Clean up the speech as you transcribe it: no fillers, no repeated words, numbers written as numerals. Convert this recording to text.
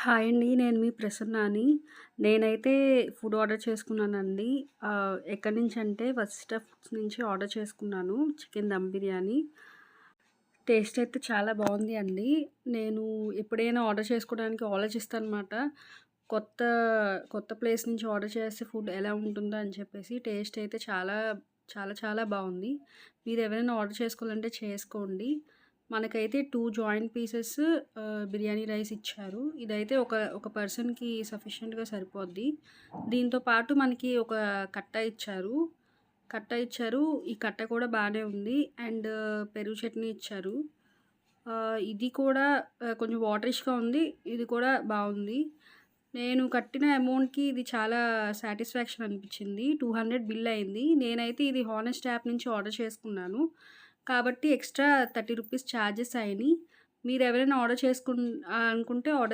Hi అండి. నేను మీ ప్రసన్నాని. నేనైతే ఫుడ్ ఆర్డర్ చేసుకున్నానండి. ఎక్కడి నుంచంటే వశిష్ట ఫుడ్స్ నుంచి ఆర్డర్ చేసుకున్నాను. చికెన్ దమ్ బిర్యానీ. టేస్ట్ అయితే చాలా బావుంది అండి. నేను ఎప్పుడైనా ఆర్డర్ చేసుకోవడానికి ఆలోచిస్తాననమాట. కొత్త, కొత్త ప్లేస్ నుంచి ఆర్డర్ చేస్తే ఫుడ్ ఎలా ఉంటుందో అని చెప్పేసి. టేస్ట్ అయితే చాలా, చాలా చాలా బావుంది. మీరెవరైనా ఆర్డర్ చేసుకోవాలంటే చేసుకోండి. మనకైతే 2 జాయింట్ పీసెస్ బిర్యానీ రైస్ ఇచ్చారు. ఇదైతే ఒక పర్సన్‌కి సఫిషియెంట్‌గా సరిపోద్ది. దీంతో పాటు మనకి ఒక కట్ట ఇచ్చారు. ఈ కట్ట కూడా బానే ఉంది. అండ్ పెరుగు చట్నీ ఇచ్చారు. ఇది కూడా కొంచెం వాటరిష్‌గా ఉంది. ఇది కూడా బావుంది. నేను కట్టిన అమౌంట్‌కి ఇది చాలా సాటిస్ఫాక్షన్ అనిపిచ్చింది. 200 బిల్ అయింది. నేనైతే ఇది హానెస్ట్ యాప్ నుంచి ఆర్డర్ చేసుకున్నాను. కాబట్టి ఎక్స్‌ట్రా 30 రూపీస్ చార్జెస్ అయినియి. మీరెవరైనా ఆర్డర్ అనుకుంటే ఆర్డర్